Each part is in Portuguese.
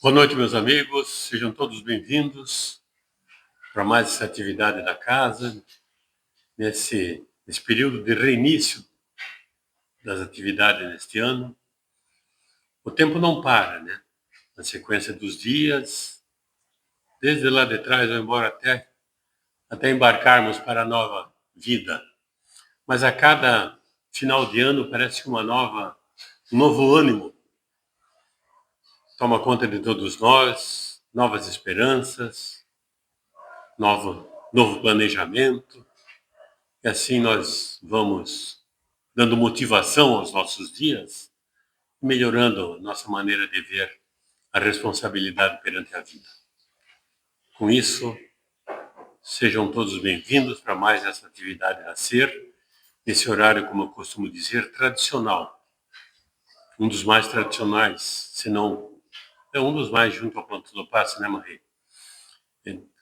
Boa noite, meus amigos. Sejam todos bem-vindos para mais essa atividade da casa, nesse período de reinício das atividades neste ano. O tempo não para, né? Na sequência dos dias, desde lá de trás, ou embora até embarcarmos para a nova vida. Mas a cada final de ano parece que um novo ânimo toma conta de todos nós, novas esperanças, novo planejamento. E assim nós vamos dando motivação aos nossos dias, melhorando nossa maneira de ver a responsabilidade perante a vida. Com isso, sejam todos bem-vindos para mais essa atividade a ser, nesse horário, como eu costumo dizer, tradicional. Um dos mais tradicionais, se não é um dos mais junto ao Planto do Passe, né, Marie?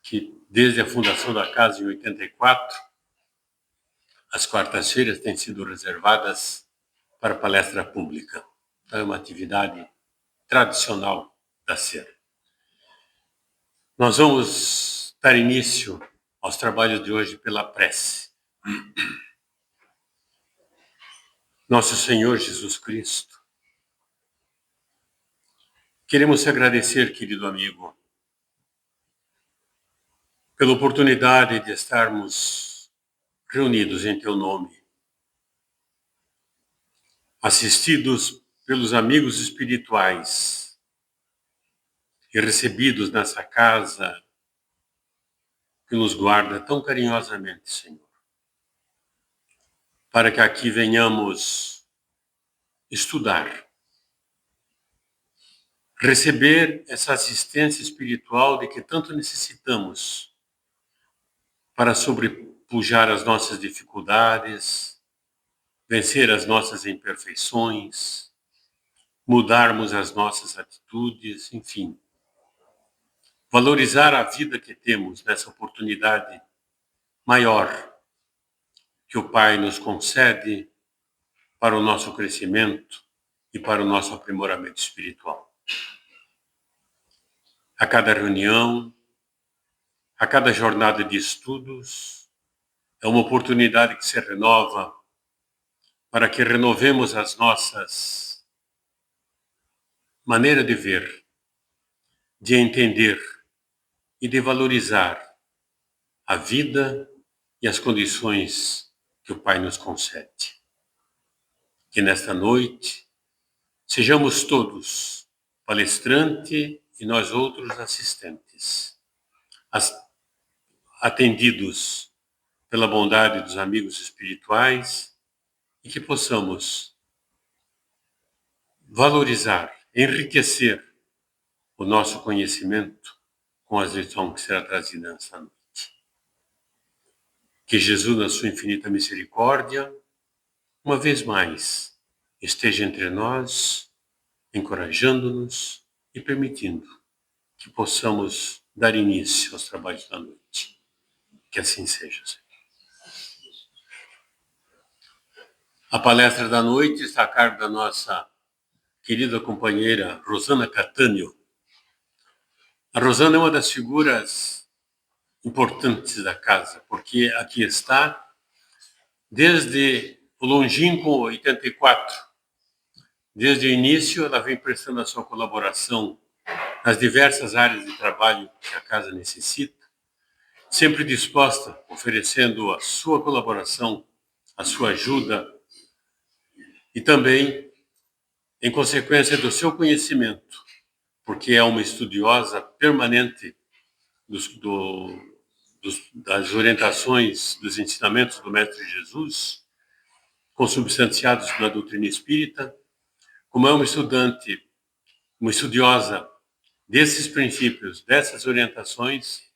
Que desde a fundação da casa em 84, as quartas-feiras têm sido reservadas para palestra pública. Então, é uma atividade tradicional da SER. Nós vamos dar início aos trabalhos de hoje pela prece. Nosso Senhor Jesus Cristo, queremos te agradecer, querido amigo, pela oportunidade de estarmos reunidos em teu nome, assistidos pelos amigos espirituais e recebidos nessa casa que nos guarda tão carinhosamente, Senhor, para que aqui venhamos estudar, receber essa assistência espiritual de que tanto necessitamos para sobrepujar as nossas dificuldades, vencer as nossas imperfeições, mudarmos as nossas atitudes, enfim, valorizar a vida que temos nessa oportunidade maior que o Pai nos concede para o nosso crescimento e para o nosso aprimoramento espiritual. A cada reunião, a cada jornada de estudos, é uma oportunidade que se renova para que renovemos as nossas maneiras de ver, de entender e de valorizar a vida e as condições que o Pai nos concede. Que nesta noite sejamos todos, palestrante e nós outros assistentes, atendidos pela bondade dos amigos espirituais e que possamos valorizar, enriquecer o nosso conhecimento com as lições que será trazida nessa noite. Que Jesus, na sua infinita misericórdia, uma vez mais, esteja entre nós, encorajando-nos e permitindo que possamos dar início aos trabalhos da noite. Que assim seja, Senhor. A palestra da noite está a cargo da nossa querida companheira Rosana Catânio. A Rosana é uma das figuras importantes da casa, porque aqui está desde o longínquo 84. Desde o início, ela vem prestando a sua colaboração nas diversas áreas de trabalho que a casa necessita, sempre disposta, oferecendo a sua colaboração, a sua ajuda e também, em consequência do seu conhecimento, porque é uma estudiosa permanente das orientações, dos ensinamentos do Mestre Jesus, consubstanciados na doutrina espírita, como é uma estudante, uma estudiosa desses princípios, dessas orientações,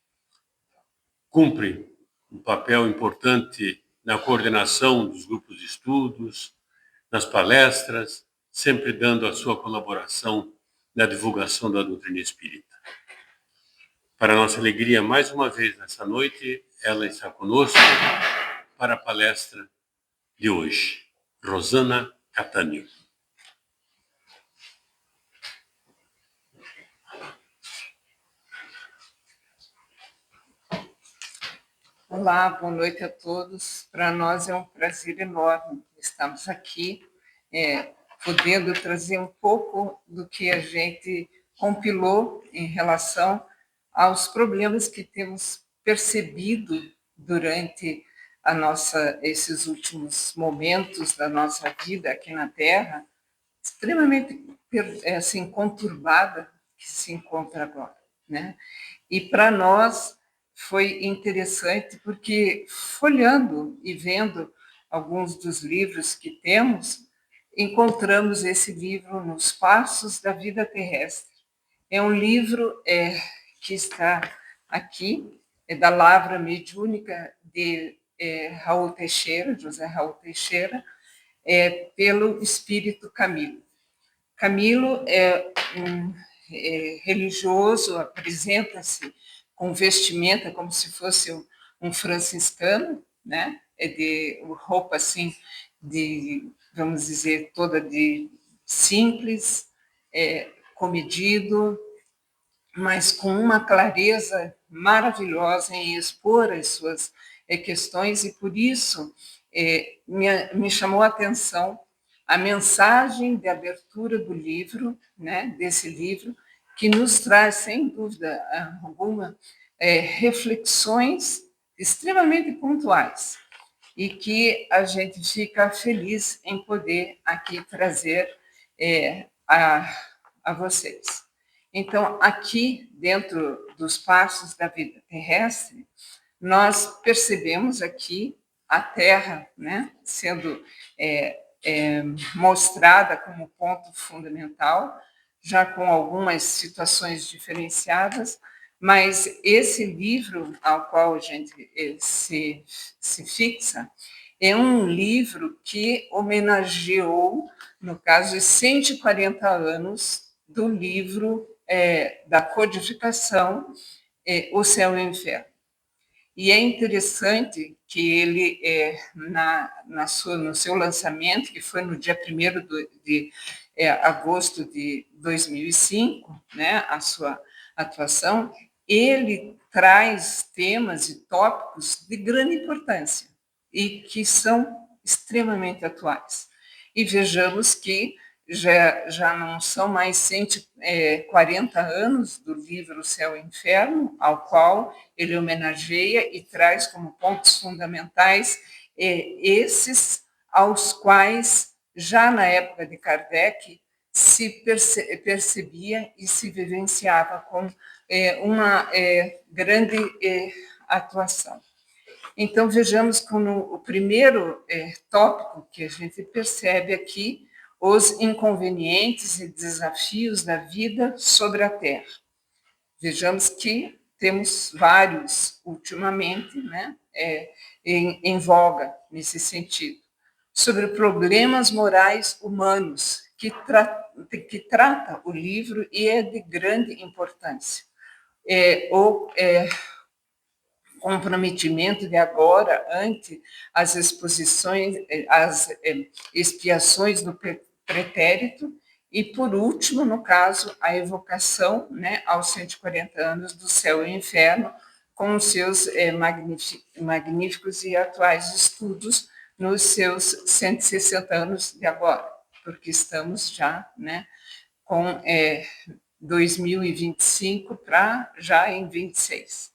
cumpre um papel importante na coordenação dos grupos de estudos, nas palestras, sempre dando a sua colaboração na divulgação da doutrina espírita. Para nossa alegria, mais uma vez nessa noite, ela está conosco para a palestra de hoje. Rosana Catânio. Olá, boa noite a todos. Para nós é um prazer enorme estarmos aqui, podendo trazer um pouco do que a gente compilou em relação aos problemas que temos percebido durante esses últimos momentos da nossa vida aqui na Terra, extremamente assim, conturbada que se encontra agora, né? E para nós foi interessante porque, folhando e vendo alguns dos livros que temos, encontramos esse livro Nos Passos da Vida Terrestre. É um livro que está aqui, é da Lavra Mediúnica de Raul Teixeira, José Raul Teixeira, pelo Espírito Camilo. Camilo é um religioso, apresenta-se com vestimenta como se fosse um franciscano, né? É de roupa assim de, vamos dizer, toda de simples, comedido, mas com uma clareza maravilhosa em expor as suas questões, e por isso me chamou a atenção a mensagem de abertura do livro, né, desse livro, que nos traz, sem dúvida alguma, reflexões extremamente pontuais e que a gente fica feliz em poder aqui trazer a vocês. Então, aqui, dentro dos passos da vida terrestre, nós percebemos aqui a Terra, né, sendo mostrada como ponto fundamental, já com algumas situações diferenciadas, mas esse livro ao qual a gente se fixa é um livro que homenageou, no caso, os 140 anos do livro da codificação O Céu e o Inferno. E é interessante que ele, no seu lançamento, que foi no dia 1º de agosto de 2005, né, a sua atuação, ele traz temas e tópicos de grande importância e que são extremamente atuais. E vejamos que já não são mais 140 anos do livro Céu e Inferno, ao qual ele homenageia e traz como pontos fundamentais esses aos quais, já na época de Kardec, se percebia e se vivenciava com uma grande atuação. Então, vejamos como o primeiro tópico que a gente percebe aqui, os inconvenientes e desafios da vida sobre a Terra. Vejamos que temos vários ultimamente, né, em voga nesse sentido, sobre problemas morais humanos, que trata o livro e é de grande importância. Comprometimento de agora ante as exposições, as expiações do pretérito, e, por último, no caso, a evocação, né, aos 140 anos do Céu e Inferno, com os seus magníficos e atuais estudos nos seus 160 anos de agora, porque estamos já, né, com 2025 para já em 26.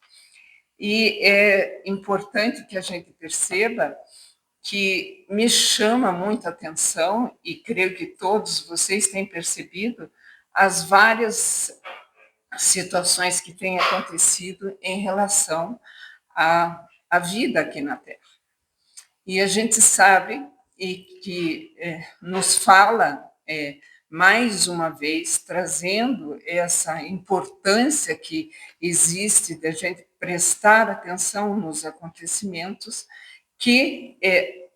E é importante que a gente perceba que me chama muita atenção, e creio que todos vocês têm percebido, as várias situações que têm acontecido em relação à vida aqui na Terra. E a gente sabe e que nos fala mais uma vez, trazendo essa importância que existe de a gente prestar atenção nos acontecimentos, que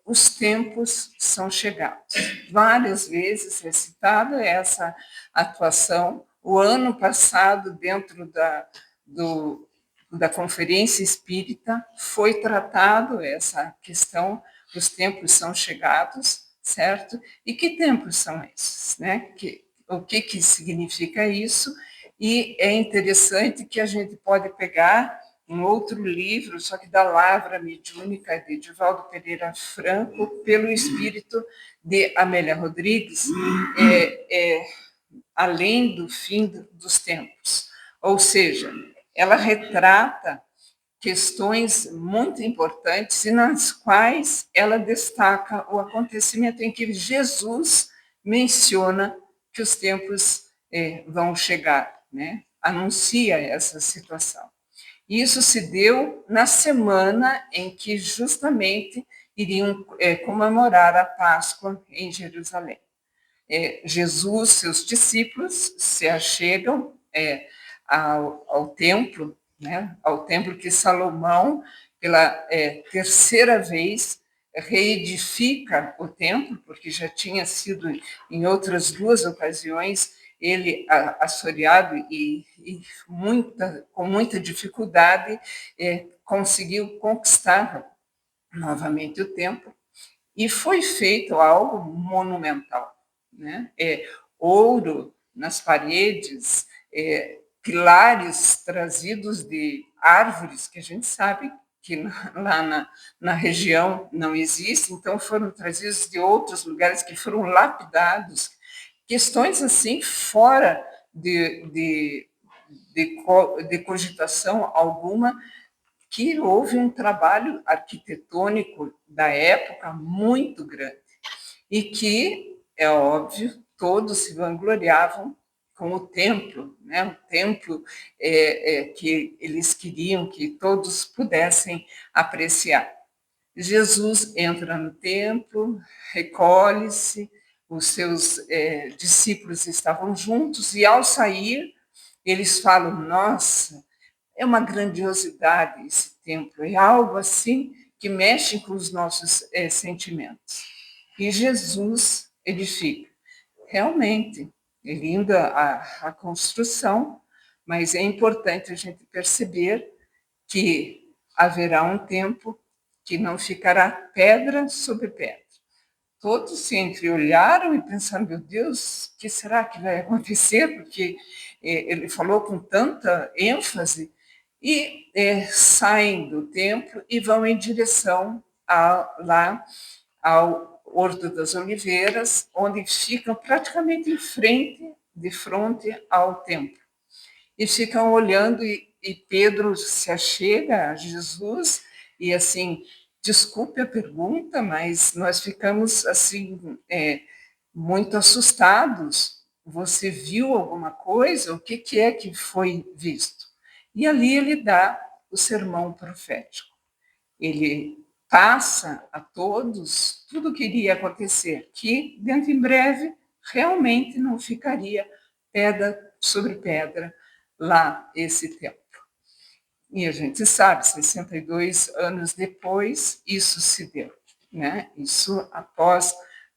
os tempos são chegados. Várias vezes é citada essa atuação. O ano passado, dentro da Conferência Espírita, foi tratado essa questão, os tempos são chegados, certo? E que tempos são esses, né? O que significa isso? E é interessante que a gente pode pegar um outro livro, só que da Lavra Mediúnica, de Divaldo Pereira Franco, pelo espírito de Amélia Rodrigues, Além do Fim dos Tempos. Ou seja, ela retrata questões muito importantes e nas quais ela destaca o acontecimento em que Jesus menciona que os tempos vão chegar, né? Anuncia essa situação. Isso se deu na semana em que justamente iriam comemorar a Páscoa em Jerusalém. Jesus, seus discípulos, se achegam ao templo, né, ao templo que Salomão, pela terceira vez, reedifica o templo, porque já tinha sido, em outras duas ocasiões, ele assoreado e com muita dificuldade, conseguiu conquistar novamente o templo, e foi feito algo monumental, né? Ouro nas paredes, pilares trazidos de árvores que a gente sabe que lá na região não existe, então foram trazidos de outros lugares que foram lapidados, questões assim fora de cogitação alguma, que houve um trabalho arquitetônico da época muito grande e que, é óbvio, todos se vangloriavam com o templo, né? O templo que eles queriam que todos pudessem apreciar. Jesus entra no templo, recolhe-se, os seus discípulos estavam juntos e, ao sair, eles falam: nossa, é uma grandiosidade esse templo, é algo assim que mexe com os nossos sentimentos. E Jesus edifica. Realmente, é linda a construção, mas é importante a gente perceber que haverá um tempo que não ficará pedra sobre pedra. Todos se entreolharam e pensaram: meu Deus, o que será que vai acontecer? Porque ele falou com tanta ênfase, e saem do templo e vão em direção lá ao Horto das Oliveiras, onde ficam praticamente de frente ao templo. E ficam olhando, e Pedro se achega a Jesus e assim: desculpe a pergunta, mas nós ficamos assim muito assustados. Você viu alguma coisa? O que é que foi visto? E ali ele dá o sermão profético. Ele passa a todos tudo o que iria acontecer, que dentro em breve realmente não ficaria pedra sobre pedra lá esse templo. E a gente sabe, 62 anos depois, isso se deu, né? Isso após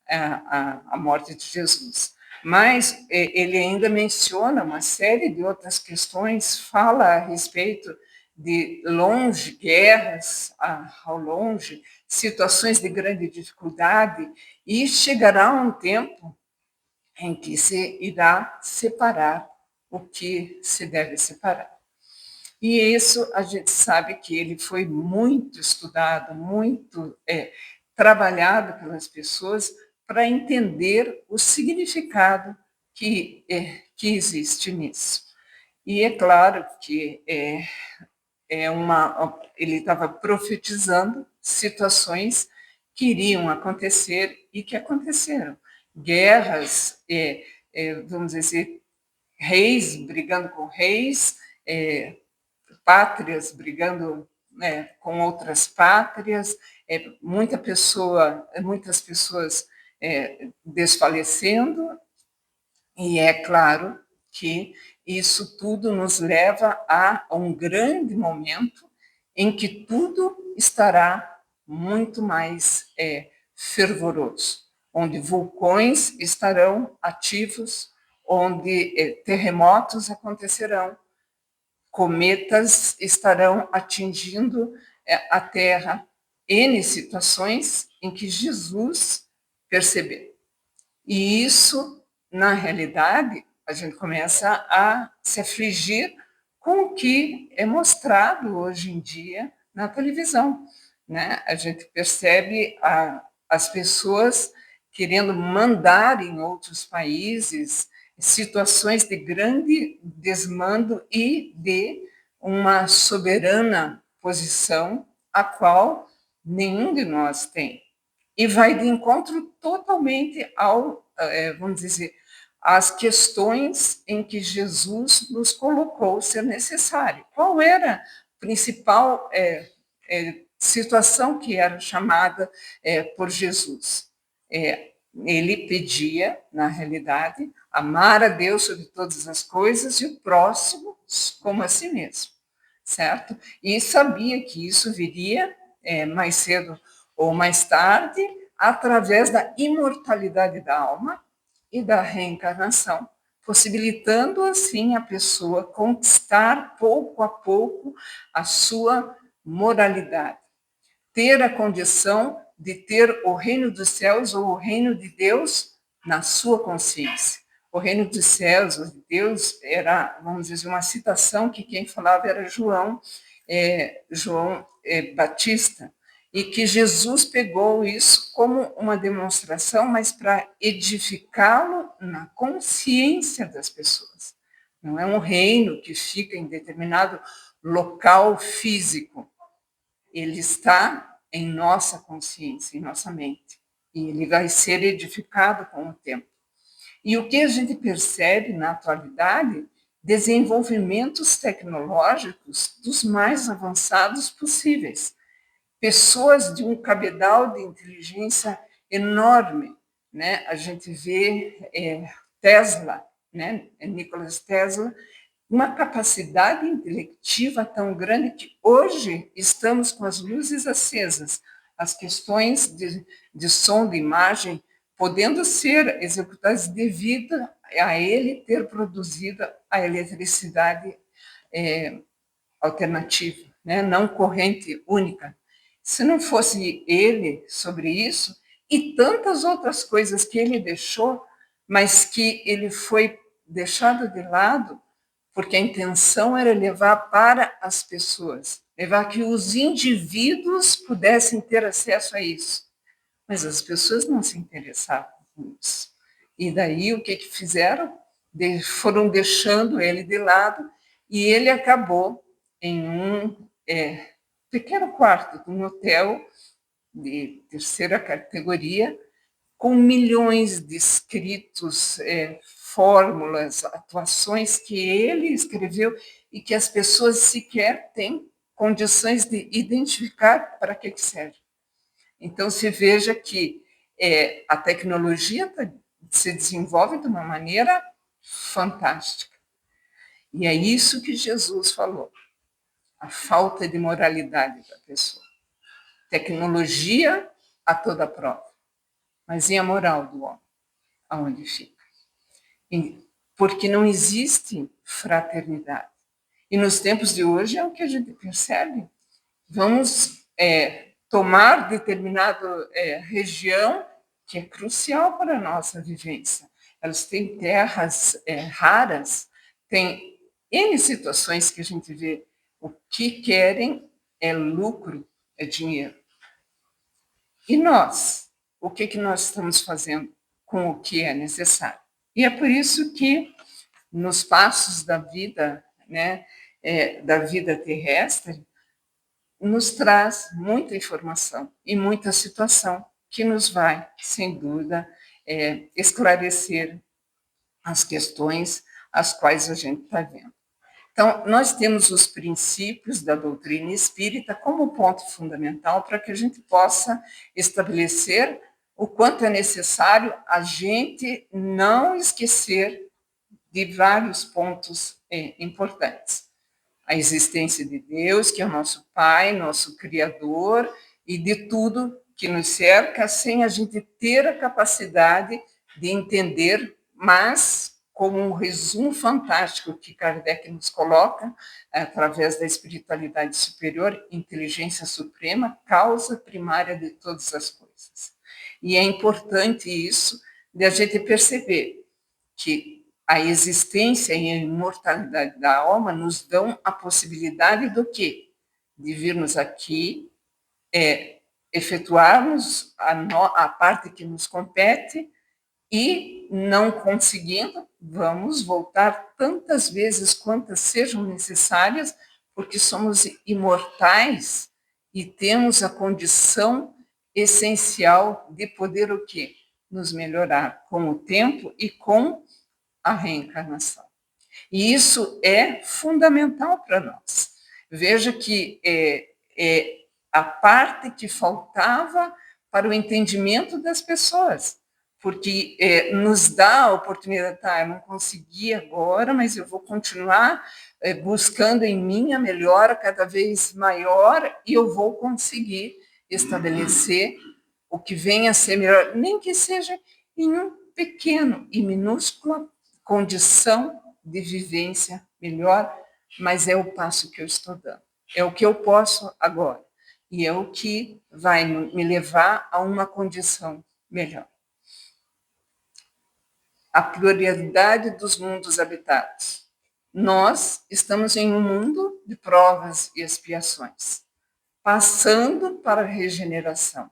a morte de Jesus. Mas ele ainda menciona uma série de outras questões, fala a respeito de longe, guerras ao longe, situações de grande dificuldade, e chegará um tempo em que se irá separar o que se deve separar. E isso a gente sabe que ele foi muito estudado, muito trabalhado pelas pessoas para entender o significado que existe nisso. E é claro que ele estava profetizando situações que iriam acontecer e que aconteceram. Guerras, vamos dizer, reis brigando com reis, pátrias brigando, né, com outras pátrias, muitas pessoas desfalecendo, e é claro que isso tudo nos leva a um grande momento em que tudo estará muito mais fervoroso, onde vulcões estarão ativos, onde terremotos acontecerão, cometas estarão atingindo a Terra, N situações em que Jesus percebeu. E isso, na realidade, a gente começa a se afligir com o que é mostrado hoje em dia na televisão, né? A gente percebe as pessoas querendo mandar em outros países, situações de grande desmando e de uma soberana posição, a qual nenhum de nós tem. E vai de encontro totalmente ao, vamos dizer, às questões em que Jesus nos colocou ser necessário. Qual era a principal situação que era chamada por Jesus? Ele pedia, na realidade, amar a Deus sobre todas as coisas e o próximo como a si mesmo, certo? E sabia que isso viria mais cedo ou mais tarde, através da imortalidade da alma e da reencarnação, possibilitando assim a pessoa conquistar pouco a pouco a sua moralidade, ter a condição de ter o reino dos céus ou o reino de Deus na sua consciência. O reino dos céus, ou de Deus, era, vamos dizer, uma citação que quem falava era João Batista, e que Jesus pegou isso como uma demonstração, mas para edificá-lo na consciência das pessoas. Não é um reino que fica em determinado local físico. Ele está em nossa consciência, em nossa mente. E ele vai ser edificado com o tempo. E o que a gente percebe na atualidade? Desenvolvimentos tecnológicos dos mais avançados possíveis. Pessoas de um cabedal de inteligência enorme, né? A gente vê Tesla, né? Nikola Tesla, uma capacidade intelectiva tão grande que hoje estamos com as luzes acesas, as questões de som, de imagem, podendo ser executadas devido a ele ter produzido a eletricidade alternativa, né? Não corrente única. Se não fosse ele sobre isso, e tantas outras coisas que ele deixou, mas que ele foi deixado de lado, porque a intenção era levar para as pessoas, levar que os indivíduos pudessem ter acesso a isso. Mas as pessoas não se interessavam com isso. E daí o que fizeram? Foram deixando ele de lado e ele acabou em um pequeno quarto de um hotel de terceira categoria, com milhões de escritos, fórmulas, atuações que ele escreveu e que as pessoas sequer têm condições de identificar para que serve. Então, se veja que a tecnologia se desenvolve de uma maneira fantástica. E é isso que Jesus falou, a falta de moralidade da pessoa. Tecnologia a toda prova, mas e a moral do homem? Aonde fica? Porque não existe fraternidade. E nos tempos de hoje é o que a gente percebe. Vamos tomar determinada região que é crucial para a nossa vivência. Elas têm terras raras, tem N situações que a gente vê. O que querem é lucro, é dinheiro. E nós? O que nós estamos fazendo com o que é necessário? E é por isso que, nos passos da vida, né, da vida terrestre, nos traz muita informação e muita situação que nos vai, sem dúvida, esclarecer as questões as quais a gente está vendo. Então, nós temos os princípios da doutrina espírita como ponto fundamental para que a gente possa estabelecer o quanto é necessário a gente não esquecer de vários pontos importantes. A existência de Deus, que é o nosso Pai, nosso Criador, e de tudo que nos cerca, sem a gente ter a capacidade de entender, mas como um resumo fantástico que Kardec nos coloca, através da espiritualidade superior, inteligência suprema, causa primária de todas as coisas. E é importante isso, de a gente perceber que a existência e a imortalidade da alma nos dão a possibilidade do quê? De virmos aqui, efetuarmos a parte que nos compete e, não conseguindo, vamos voltar tantas vezes quantas sejam necessárias, porque somos imortais e temos a condição essencial de poder o quê? Nos melhorar com o tempo e com a reencarnação. E isso é fundamental para nós. Veja que é a parte que faltava para o entendimento das pessoas, porque nos dá a oportunidade, tá, eu não consegui agora, mas eu vou continuar buscando em mim a melhora cada vez maior e eu vou conseguir estabelecer o que venha a ser melhor, nem que seja em um pequeno e minúscula condição de vivência melhor, mas é o passo que eu estou dando. É o que eu posso agora. E é o que vai me levar a uma condição melhor. A pluralidade dos mundos habitados. Nós estamos em um mundo de provas e expiações, passando para a regeneração.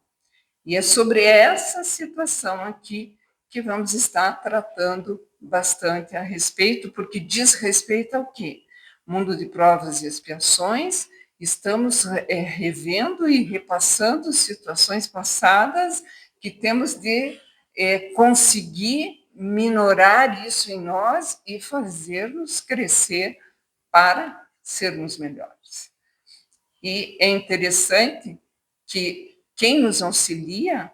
E é sobre essa situação aqui que vamos estar tratando bastante a respeito, porque diz respeito ao quê? Mundo de provas e expiações, estamos revendo e repassando situações passadas que temos de conseguir minorar isso em nós e fazer-nos crescer para sermos melhores. E é interessante que quem nos auxilia,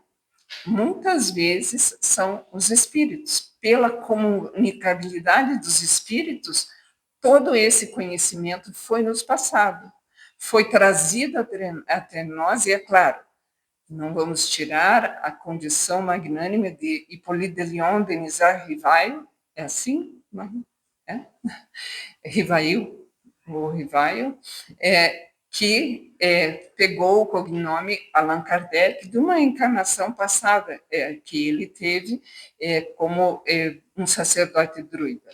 muitas vezes, são os espíritos. Pela comunicabilidade dos espíritos, todo esse conhecimento foi nos passado, foi trazido até nós, e é claro, não vamos tirar a condição magnânime de Hippolyte de Lyon, Denisard Rivail, é assim? Não? É? Rivail, ou Rivail, que pegou o cognome Allan Kardec de uma encarnação passada que ele teve como um sacerdote druida,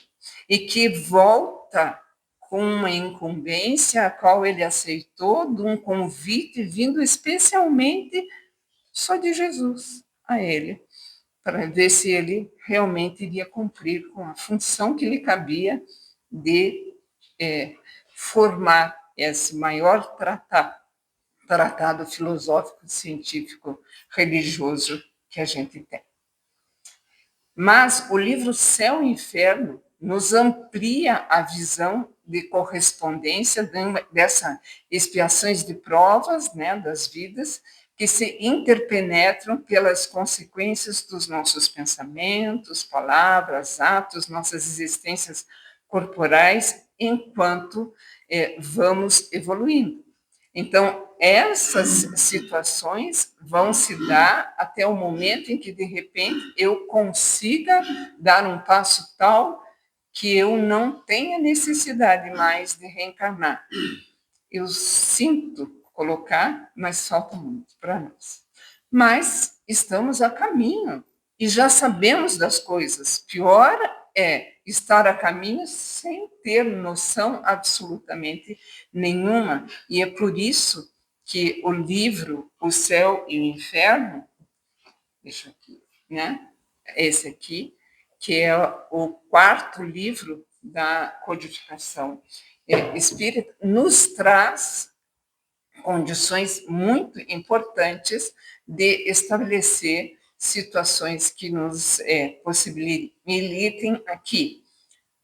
e que volta com uma incumbência a qual ele aceitou, de um convite vindo especialmente só de Jesus a ele, para ver se ele realmente iria cumprir com a função que lhe cabia de formar esse maior tratado filosófico, científico, religioso que a gente tem. Mas o livro Céu e Inferno nos amplia a visão de correspondência dessas expiações de provas, né, das vidas, que se interpenetram pelas consequências dos nossos pensamentos, palavras, atos, nossas existências corporais, enquanto vamos evoluindo. Então, essas situações vão se dar até o momento em que, de repente, eu consiga dar um passo tal que eu não tenha necessidade mais de reencarnar. Eu sinto colocar, mas falta muito para nós. Mas estamos a caminho e já sabemos das coisas. Pior é estar a caminho sem ter noção absolutamente nenhuma. E é por isso que o livro O Céu e o Inferno, deixa aqui, né? Esse aqui, que é o quarto livro da codificação espírita, nos traz condições muito importantes de estabelecer situações que nos possibilitem aqui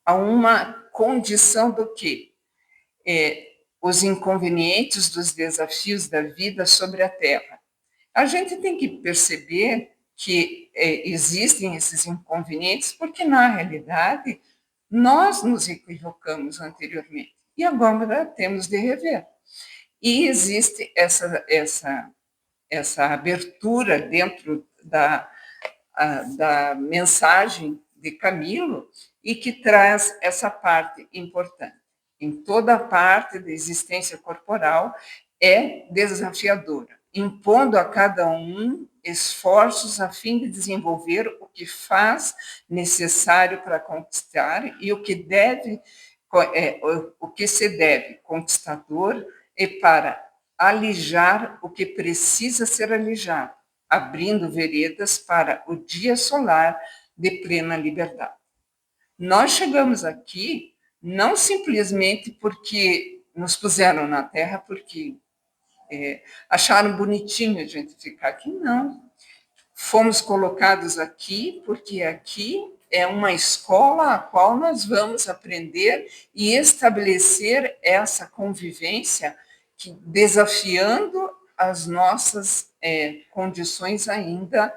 a uma condição do quê? Os inconvenientes dos desafios da vida sobre a Terra. A gente tem que perceber que existem esses inconvenientes porque, na realidade, nós nos equivocamos anteriormente e agora temos de rever. E existe essa abertura dentro da mensagem de Camilo e que traz essa parte importante. Em toda a parte da existência corporal é desafiadora. impondo a cada um esforços a fim de desenvolver o que faz necessário para conquistar e o que o que se deve conquistador e para alijar o que precisa ser alijado, abrindo veredas para o dia solar de plena liberdade. Nós chegamos aqui não simplesmente porque nos puseram na Terra, porque acharam bonitinho a gente ficar aqui, não. Fomos colocados aqui porque aqui é uma escola a qual nós vamos aprender e estabelecer essa convivência que, desafiando as nossas condições ainda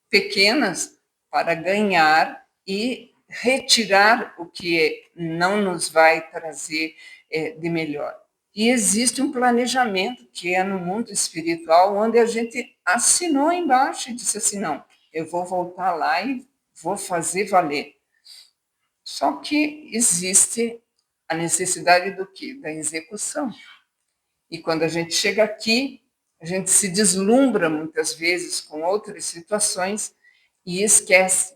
pequenas para ganhar e retirar o que não nos vai trazer de melhor. E existe um planejamento que é no mundo espiritual, onde a gente assinou embaixo e disse assim, não, eu vou voltar lá e vou fazer valer. Só que existe a necessidade do quê? Da execução. E quando a gente chega aqui, a gente se deslumbra muitas vezes com outras situações e esquece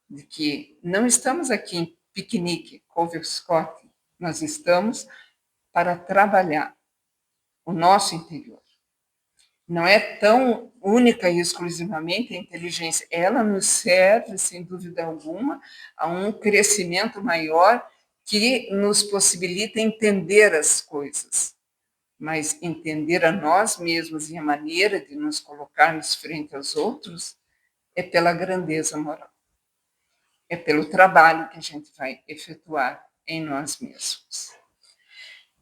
de que não estamos aqui em piquenique, Scott, nós estamos para trabalhar o nosso interior. Não é tão única e exclusivamente a inteligência, ela nos serve, sem dúvida alguma, a um crescimento maior que nos possibilita entender as coisas, mas entender a nós mesmos e a maneira de nos colocarmos frente aos outros é pela grandeza moral, é pelo trabalho que a gente vai efetuar em nós mesmos.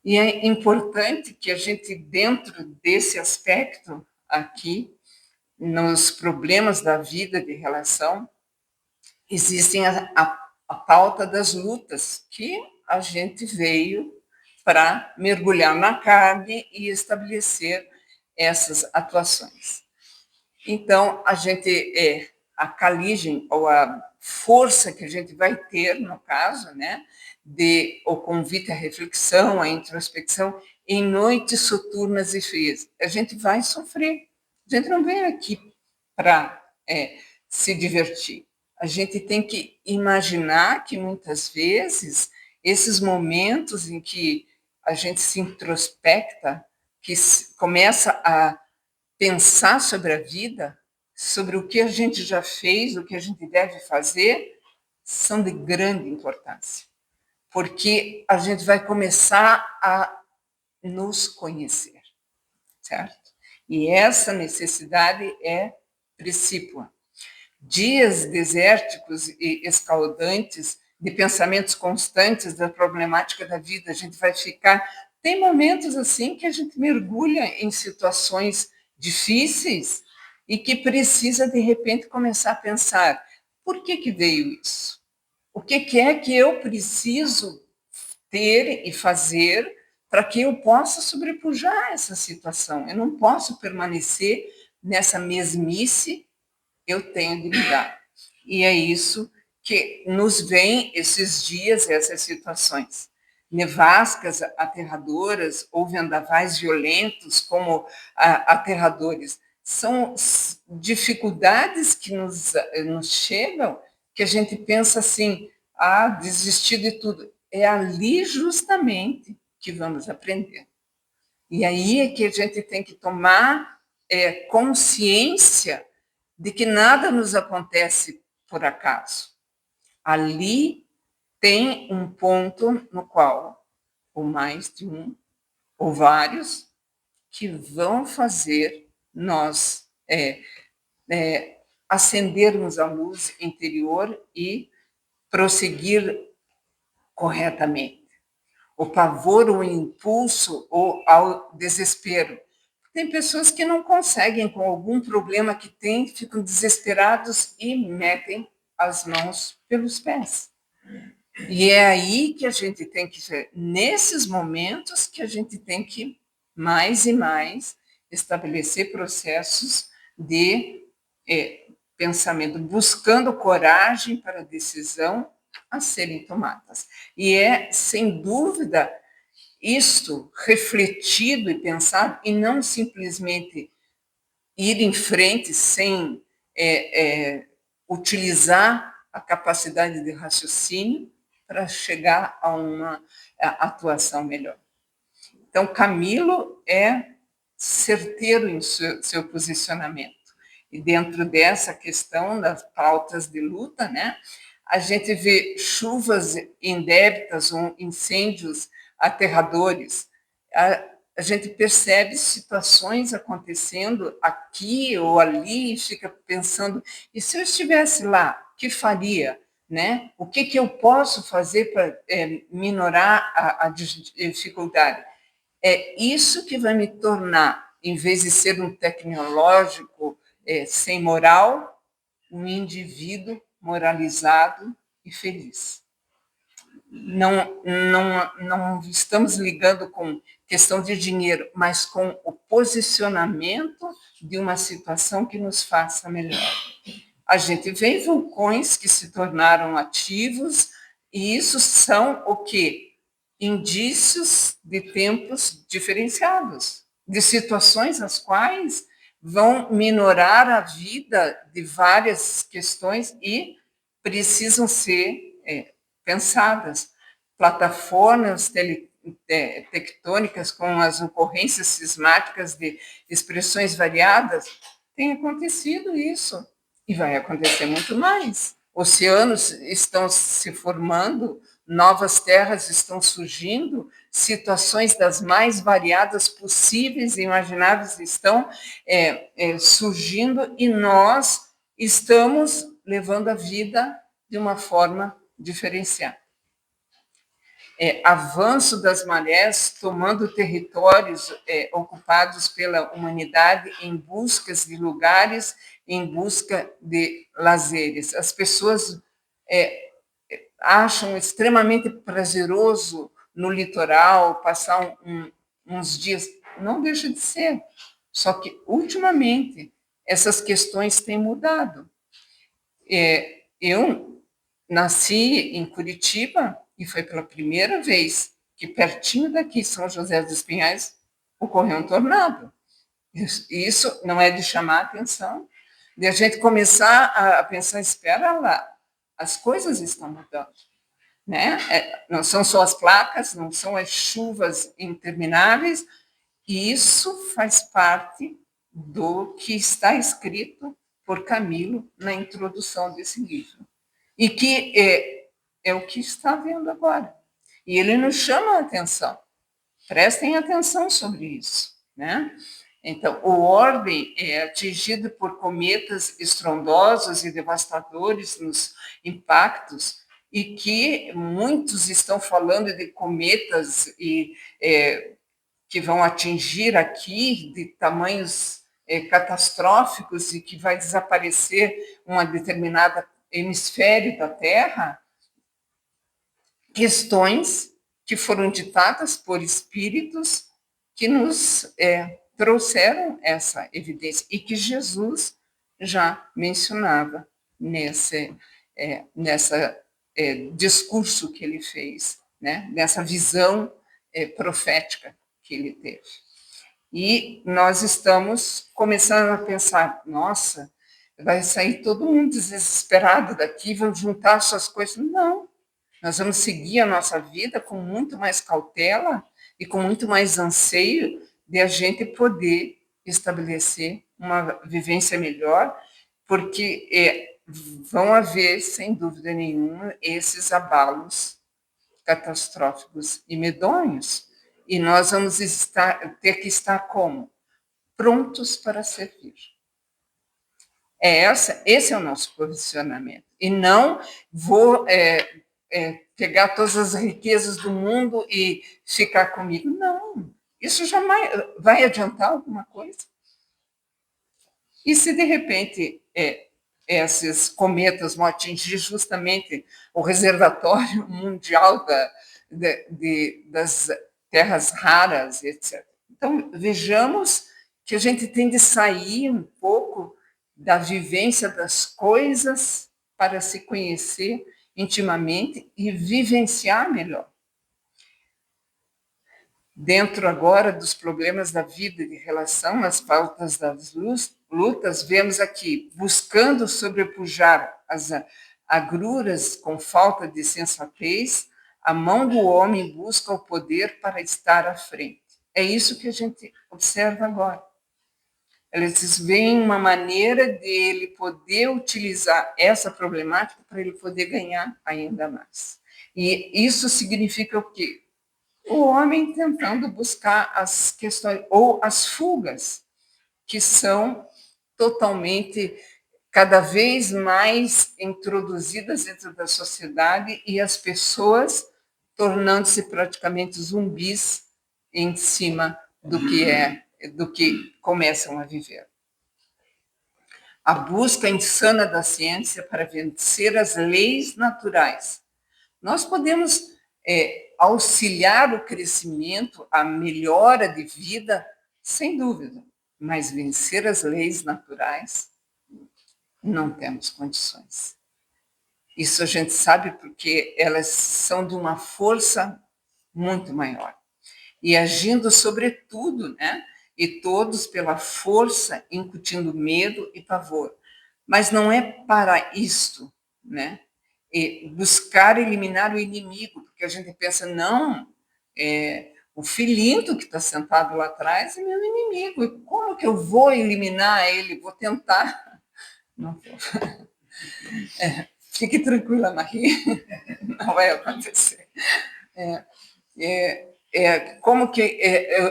E é importante que a gente, dentro desse aspecto aqui, nos problemas da vida de relação, existem a pauta das lutas, que a gente veio para mergulhar na carne e estabelecer essas atuações. Então, a caligem, ou a força que a gente vai ter, no caso, né, o convite à reflexão, à introspecção, em noites soturnas e frias. A gente vai sofrer. A gente não vem aqui para se divertir. A gente tem que imaginar que, muitas vezes, esses momentos em que a gente se introspecta, que começa a pensar sobre a vida, sobre o que a gente já fez, o que a gente deve fazer, são de grande importância, porque a gente vai começar a nos conhecer, certo? E essa necessidade é precípua. Dias desérticos e escaldantes de pensamentos constantes da problemática da vida, a gente vai ficar... Tem momentos assim que a gente mergulha em situações difíceis e que precisa, de repente, começar a pensar, por que veio isso? O que é que eu preciso ter e fazer para que eu possa sobrepujar essa situação? Eu não posso permanecer nessa mesmice, eu tenho de mudar. E é isso que nos vem esses dias, essas situações. Nevascas aterradoras ou vendavais violentos como aterradores. São dificuldades que nos chegam, que a gente pensa assim, desistir de tudo. É ali justamente que vamos aprender. E aí é que a gente tem que tomar consciência de que nada nos acontece por acaso. Ali tem um ponto no qual, ou mais de um, ou vários, que vão fazer nós acendermos a luz interior e prosseguir corretamente. O pavor, o impulso ou ao desespero. Tem pessoas que não conseguem, com algum problema que têm, ficam desesperados e metem as mãos pelos pés. E é aí que a gente tem que, nesses momentos, que a gente tem que, mais e mais, estabelecer processos de pensamento, buscando coragem para a decisão a serem tomadas. E é, sem dúvida, isto refletido e pensado, e não simplesmente ir em frente sem utilizar a capacidade de raciocínio para chegar a uma atuação melhor. Então, Camilo é certeiro em seu posicionamento. E dentro dessa questão das pautas de luta, né, a gente vê chuvas indébitas ou incêndios aterradores. A gente percebe situações acontecendo aqui ou ali e fica pensando, e se eu estivesse lá, o que faria? Né? O que eu posso fazer para minorar a dificuldade? É isso que vai me tornar, em vez de ser um tecnológico sem moral, um indivíduo moralizado e feliz. Não estamos ligando com questão de dinheiro, mas com o posicionamento de uma situação que nos faça melhor. A gente vê vulcões que se tornaram ativos, e isso são o quê? Indícios de tempos diferenciados, de situações as quais vão minorar a vida de várias questões e precisam ser pensadas. Plataformas tectônicas com as ocorrências sismáticas de expressões variadas, tem acontecido isso, e vai acontecer muito mais. Oceanos estão se formando, novas terras estão surgindo, situações das mais variadas possíveis e imagináveis estão surgindo, e nós estamos levando a vida de uma forma diferenciada. Avanço das marés, tomando territórios ocupados pela humanidade em busca de lugares, em busca de lazeres. As pessoas acham extremamente prazeroso no litoral passar uns dias. Não deixa de ser. Só que, ultimamente, essas questões têm mudado. Eu nasci em Curitiba e foi pela primeira vez que, pertinho daqui, São José dos Pinhais, ocorreu um tornado. Isso não é de chamar a atenção, de a gente começar a pensar, espera lá, as coisas estão mudando. Né? Não são só as placas, não são as chuvas intermináveis, e isso faz parte do que está escrito por Camilo na introdução desse livro. E que é o que está vendo agora. E ele nos chama a atenção. Prestem atenção sobre isso. Né? Então, o orbe é atingido por cometas estrondosos e devastadores nos impactos, e que muitos estão falando de cometas que vão atingir aqui de tamanhos catastróficos e que vai desaparecer uma determinada hemisfério da Terra, questões que foram ditadas por espíritos que nos trouxeram essa evidência e que Jesus já mencionava nesse discurso que ele fez, né? Nessa visão profética que ele teve. E nós estamos começando a pensar, nossa, vai sair todo mundo desesperado daqui, vão juntar suas coisas. Não, nós vamos seguir a nossa vida com muito mais cautela e com muito mais anseio de a gente poder estabelecer uma vivência melhor, porque vão haver, sem dúvida nenhuma, esses abalos catastróficos e medonhos, e nós vamos ter que estar como? Prontos para servir. Esse é o nosso posicionamento. E não vou pegar todas as riquezas do mundo e ficar comigo. Não, isso jamais vai adiantar alguma coisa. E se, de repente, esses cometas vão atingir justamente o reservatório mundial das terras raras, etc. Então, vejamos que a gente tem de sair um pouco da vivência das coisas para se conhecer intimamente e vivenciar melhor. Dentro agora dos problemas da vida de relação às pautas das lutas, vemos aqui, buscando sobrepujar as agruras com falta de sensatez, a mão do homem busca o poder para estar à frente. É isso que a gente observa agora. Eles veem uma maneira de ele poder utilizar essa problemática para ele poder ganhar ainda mais. E isso significa o quê? O homem tentando buscar as questões, ou as fugas, que são totalmente, cada vez mais introduzidas dentro da sociedade e as pessoas tornando-se praticamente zumbis em cima do que começam a viver. A busca insana da ciência para vencer as leis naturais. Nós podemos auxiliar o crescimento, a melhora de vida, sem dúvida, mas vencer as leis naturais, não temos condições. Isso a gente sabe porque elas são de uma força muito maior. E agindo sobre tudo, né? E todos pela força, incutindo medo e pavor. Mas não é para isto, né? E buscar eliminar o inimigo, porque a gente pensa, não, o filhinho que está sentado lá atrás é meu inimigo, e como que eu vou eliminar ele? Vou tentar. Não vou. Fique tranquila, Marie, não vai acontecer. Como que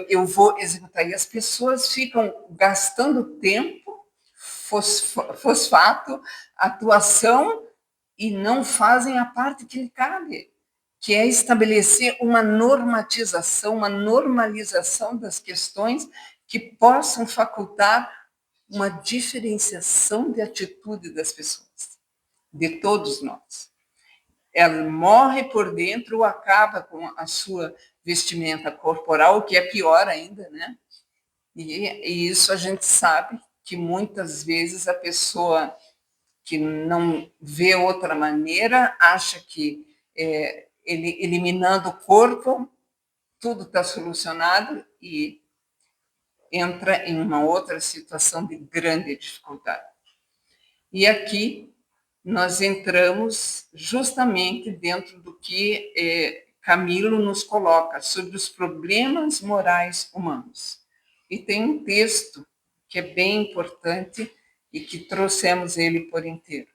eu vou executar? E as pessoas ficam gastando tempo, fosfato, atuação, e não fazem a parte que lhe cabe, que é estabelecer uma normatização, uma normalização das questões que possam facultar uma diferenciação de atitude das pessoas, de todos nós. Ela morre por dentro ou acaba com a sua vestimenta corporal, o que é pior ainda, né? E isso a gente sabe que muitas vezes a pessoa que não vê outra maneira acha que ele eliminando o corpo tudo está solucionado e entra em uma outra situação de grande dificuldade. E aqui nós entramos justamente dentro do que Camilo nos coloca sobre os problemas morais humanos. E tem um texto que é bem importante e que trouxemos ele por inteiro.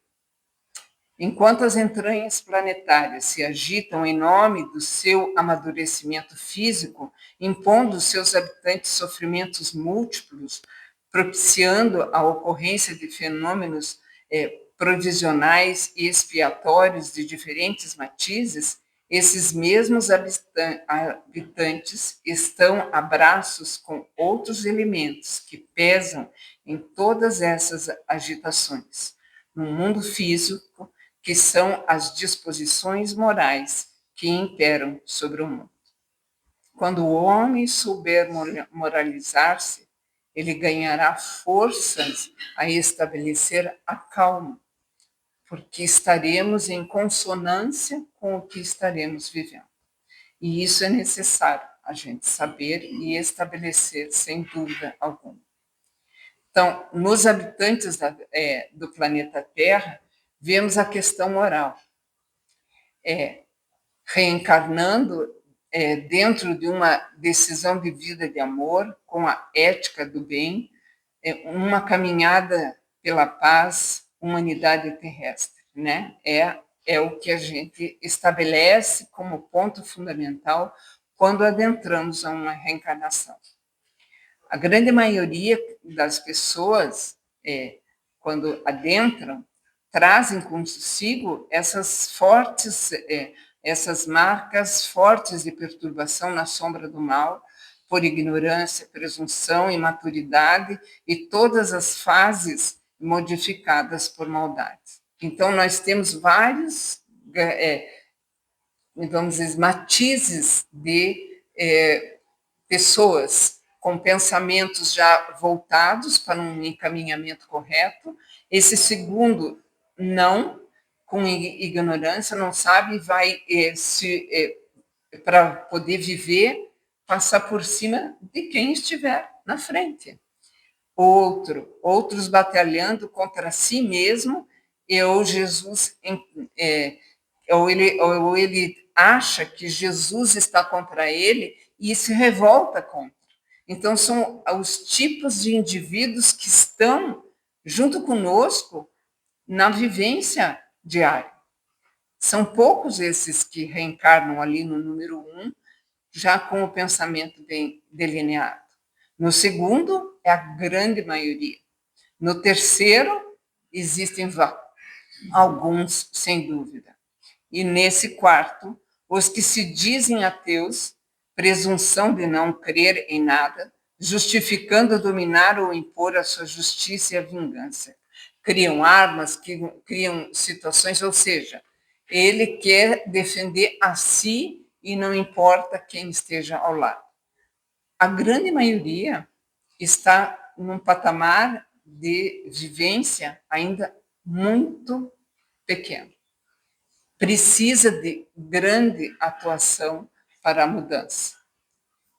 Enquanto as entranhas planetárias se agitam em nome do seu amadurecimento físico, impondo aos seus habitantes sofrimentos múltiplos, propiciando a ocorrência de fenômenos provisionais e expiatórios de diferentes matizes, esses mesmos habitantes estão a braços com outros elementos que pesam em todas essas agitações. No mundo físico, que são as disposições morais que imperam sobre o mundo. Quando o homem souber moralizar-se, ele ganhará forças a estabelecer a calma, porque estaremos em consonância com o que estaremos vivendo. E isso é necessário a gente saber e estabelecer, sem dúvida alguma. Então, nos habitantes do planeta Terra, vemos a questão moral. Reencarnando dentro de uma decisão de vida de amor, com a ética do bem, uma caminhada pela paz, humanidade terrestre, né? É o que a gente estabelece como ponto fundamental quando adentramos a uma reencarnação. A grande maioria das pessoas, quando adentram, trazem consigo essas fortes, essas marcas fortes de perturbação na sombra do mal, por ignorância, presunção, imaturidade e todas as fases modificadas por maldade. Então, nós temos vários, vamos dizer, matizes de pessoas com pensamentos já voltados para um encaminhamento correto. Esse segundo, não, com ignorância, não sabe, vai para poder viver, passar por cima de quem estiver na frente. Outros batalhando contra si mesmo, ou Jesus, ou ele acha que Jesus está contra ele e se revolta contra. Então, são os tipos de indivíduos que estão junto conosco na vivência diária. São poucos esses que reencarnam ali no número 1, já com o pensamento bem delineado. No segundo, é a grande maioria. No terceiro, existem alguns, sem dúvida. E nesse quarto, os que se dizem ateus, presunção de não crer em nada, justificando dominar ou impor a sua justiça e a vingança. Criam armas, criam situações, ou seja, ele quer defender a si e não importa quem esteja ao lado. A grande maioria está num patamar de vivência ainda muito pequeno. Precisa de grande atuação para a mudança.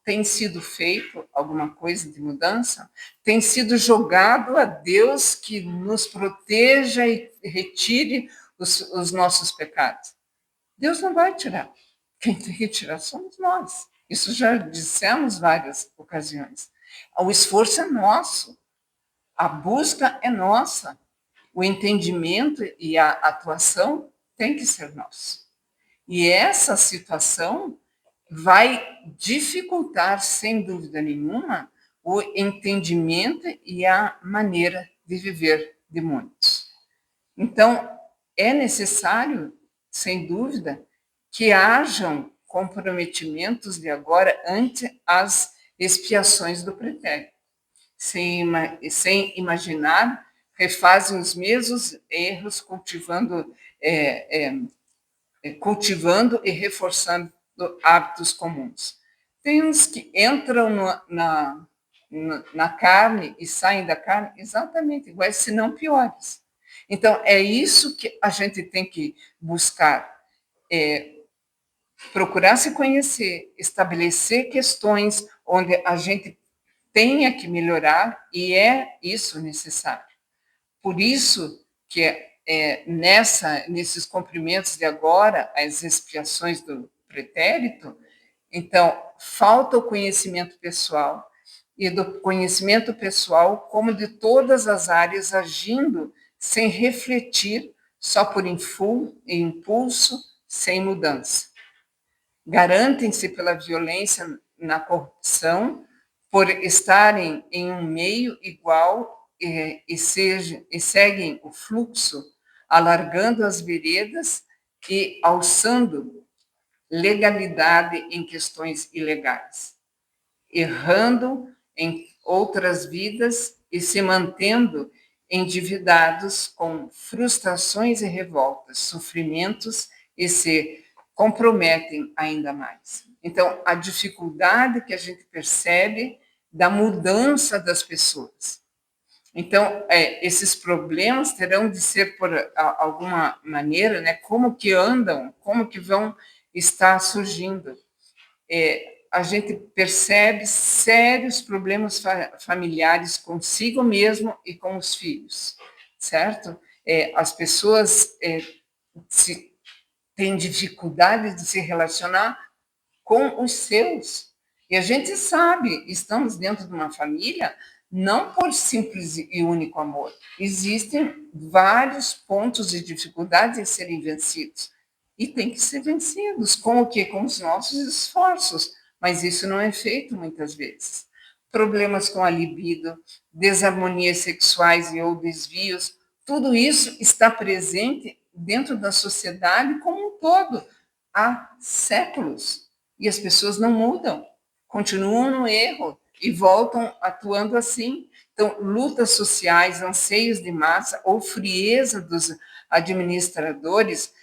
Tem sido feito alguma coisa de mudança? Tem sido jogado a Deus que nos proteja e retire os nossos pecados. Deus não vai tirar. Quem tem que tirar somos nós. Isso já dissemos várias ocasiões. O esforço é nosso. A busca é nossa. O entendimento e a atuação tem que ser nosso. E essa situação vai dificultar, sem dúvida nenhuma, o entendimento e a maneira de viver de muitos. Então, é necessário, sem dúvida, que hajam comprometimentos de agora ante as expiações do pretérito. Sem imaginar, refazem os mesmos erros, cultivando e reforçando hábitos comuns. Tem uns que entram na carne e saem da carne exatamente iguais, se não piores. Então, é isso que a gente tem que buscar, procurar se conhecer, estabelecer questões onde a gente tenha que melhorar, e é isso necessário. Por isso que nesses cumprimentos de agora, as expiações do pretérito, então, falta o conhecimento pessoal, e do conhecimento pessoal como de todas as áreas agindo sem refletir, só por impulso, sem mudança. Garantem-se pela violência na corrupção, por estarem em um meio igual e seguem o fluxo, alargando as veredas e alçando legalidade em questões ilegais, errando em outras vidas e se mantendo endividados com frustrações e revoltas, sofrimentos, e se comprometem ainda mais. Então, a dificuldade que a gente percebe da mudança das pessoas. Então, esses problemas terão de ser, por alguma maneira, né, como que andam, como que vão estar surgindo. A gente percebe sérios problemas familiares consigo mesmo e com os filhos, certo? As pessoas têm dificuldade de se relacionar com os seus. E a gente sabe, estamos dentro de uma família não por simples e único amor. Existem vários pontos de dificuldade em serem vencidos. E tem que ser vencidos. Com o quê? Com os nossos esforços. Mas isso não é feito muitas vezes. Problemas com a libido, desarmonias sexuais e ou desvios, tudo isso está presente dentro da sociedade como um todo, há séculos. E as pessoas não mudam, continuam no erro e voltam atuando assim. Então, lutas sociais, anseios de massa ou frieza dos administradores,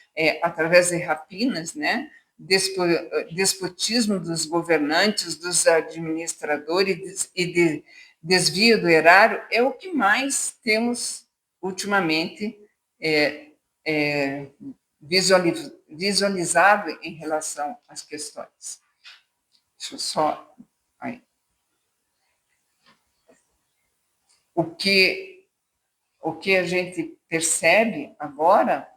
através de rapinas, né? Despotismo dos governantes, dos administradores e de desvio do erário é o que mais temos ultimamente visualizado em relação às questões. Deixa eu só... Aí. O que a gente percebe agora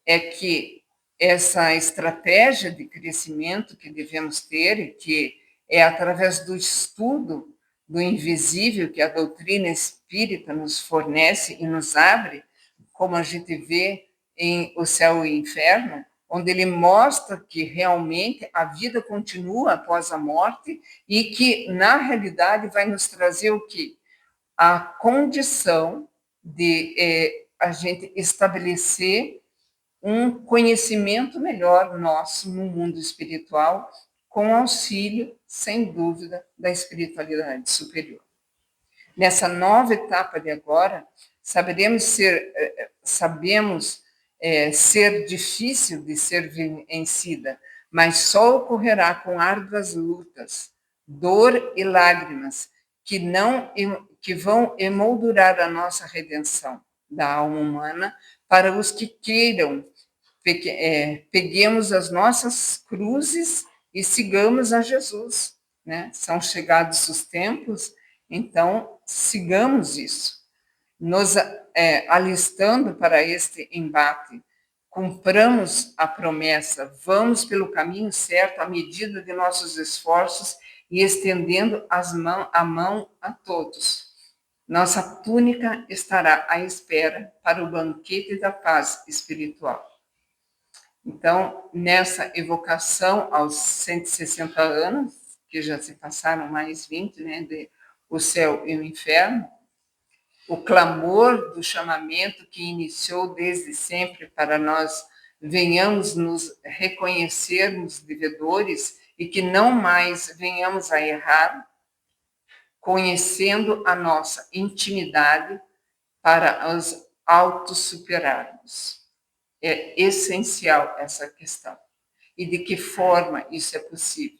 é que essa estratégia de crescimento que devemos ter, que é através do estudo do invisível que a doutrina espírita nos fornece e nos abre, como a gente vê em O Céu e o Inferno, onde ele mostra que realmente a vida continua após a morte e que, na realidade, vai nos trazer o quê? A condição de a gente estabelecer um conhecimento melhor nosso no mundo espiritual, com auxílio, sem dúvida, da espiritualidade superior. Nessa nova etapa de agora, sabemos ser difícil de ser vencida, mas só ocorrerá com árduas lutas, dor e lágrimas, que vão emoldurar a nossa redenção da alma humana para os que queiram. Peguemos as nossas cruzes e sigamos a Jesus, né? São chegados os tempos, então sigamos isso, nos alistando para este embate, cumpramos a promessa, vamos pelo caminho certo à medida de nossos esforços e estendendo a mão a todos. Nossa túnica estará à espera para o banquete da paz espiritual. Então, nessa evocação aos 160 anos, que já se passaram mais 20, né, de O Céu e o Inferno, o clamor do chamamento que iniciou desde sempre para nós venhamos nos reconhecermos devedores e que não mais venhamos a errar, conhecendo a nossa intimidade para os autossuperarmos. É essencial essa questão. E de que forma isso é possível?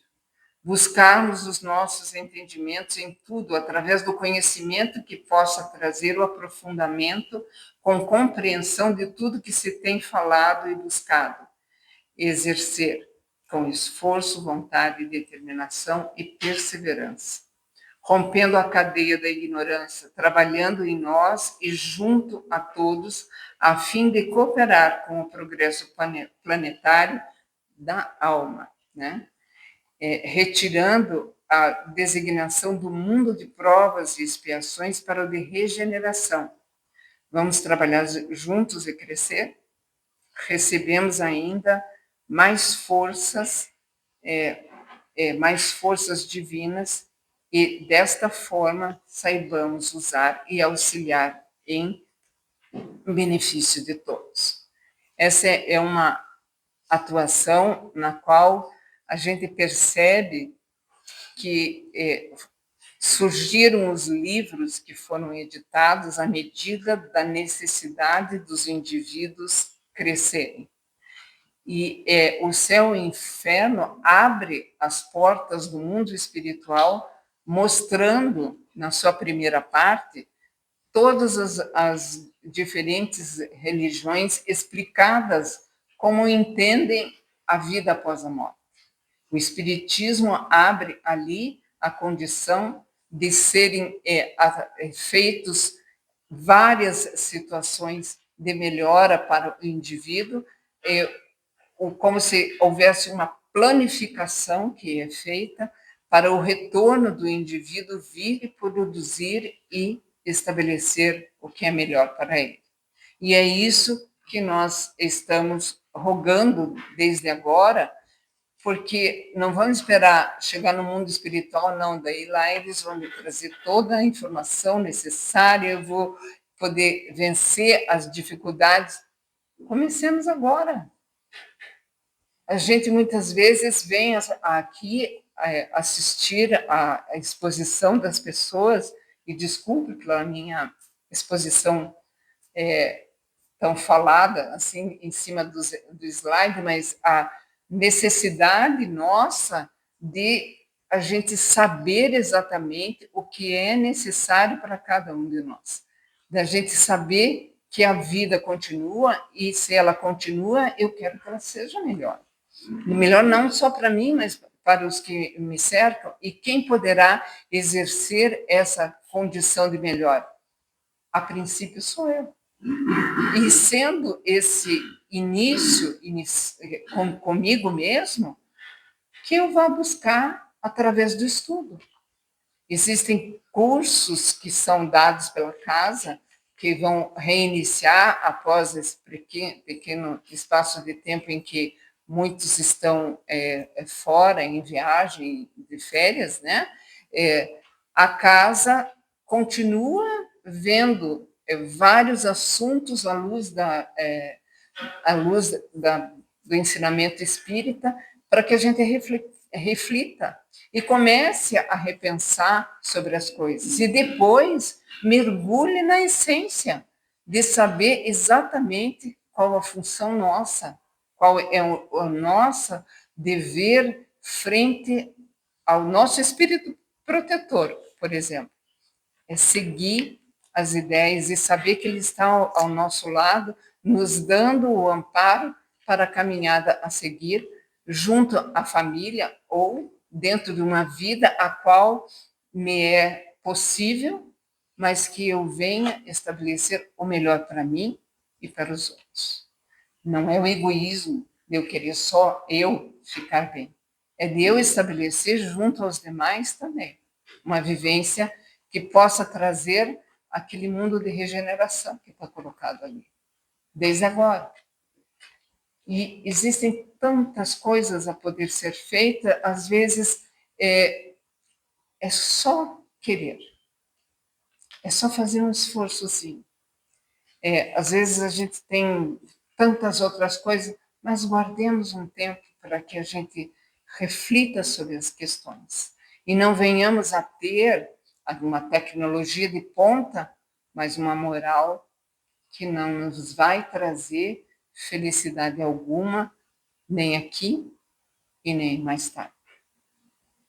Buscarmos os nossos entendimentos em tudo, através do conhecimento que possa trazer o aprofundamento com compreensão de tudo que se tem falado e buscado. Exercer com esforço, vontade, determinação e perseverança. Rompendo a cadeia da ignorância, trabalhando em nós e junto a todos, a fim de cooperar com o progresso planetário da alma, né? Retirando a designação do mundo de provas e expiações para o de regeneração. Vamos trabalhar juntos e crescer? Recebemos ainda mais forças divinas e, desta forma, saibamos usar e auxiliar em benefício de todos. Essa é uma atuação na qual a gente percebe que surgiram os livros que foram editados à medida da necessidade dos indivíduos crescerem. E O Céu e o Inferno abre as portas do mundo espiritual, mostrando, na sua primeira parte, todas as diferentes religiões explicadas como entendem a vida após a morte. O Espiritismo abre ali a condição de serem feitos várias situações de melhora para o indivíduo, como se houvesse uma planificação que é feita para o retorno do indivíduo vir e produzir e estabelecer o que é melhor para ele. E é isso que nós estamos rogando desde agora, porque não vamos esperar chegar no mundo espiritual, não. Daí lá eles vão me trazer toda a informação necessária, eu vou poder vencer as dificuldades. Comecemos agora. A gente muitas vezes vem aqui assistir a exposição das pessoas, e desculpe pela minha exposição tão falada, assim, em cima do slide, mas a necessidade nossa de a gente saber exatamente o que é necessário para cada um de nós. Da gente saber que a vida continua, e se ela continua, eu quero que ela seja melhor. Melhor não só para mim, mas para os que me cercam, e quem poderá exercer essa condição de melhor? A princípio sou eu. E sendo esse início comigo mesmo, que eu vá buscar através do estudo. Existem cursos que são dados pela casa, que vão reiniciar após esse pequeno espaço de tempo em que muitos estão fora, em viagem, de férias, né? A casa continua vendo vários assuntos à luz do ensinamento espírita, para que a gente reflita e comece a repensar sobre as coisas. E depois mergulhe na essência de saber exatamente qual a função nossa, qual é o nosso dever frente ao nosso espírito protetor, por exemplo. É seguir as ideias e saber que ele está ao nosso lado, nos dando o amparo para a caminhada a seguir, junto à família ou dentro de uma vida a qual me é possível, mas que eu venha estabelecer o melhor para mim e para os outros. Não é o egoísmo de eu querer só eu ficar bem. É de eu estabelecer junto aos demais também uma vivência que possa trazer aquele mundo de regeneração que está colocado ali, desde agora. E existem tantas coisas a poder ser feita, às vezes é só querer, é só fazer um esforçozinho. Às vezes a gente tem tantas outras coisas, mas guardemos um tempo para que a gente reflita sobre as questões e não venhamos a ter uma tecnologia de ponta, mas uma moral que não nos vai trazer felicidade alguma, nem aqui e nem mais tarde.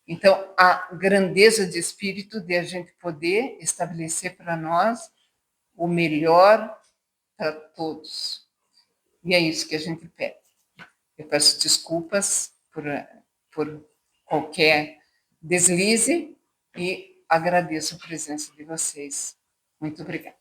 Então, a grandeza de espírito de a gente poder estabelecer para nós o melhor para todos. E é isso que a gente pede. Eu peço desculpas por qualquer deslize e agradeço a presença de vocês. Muito obrigada.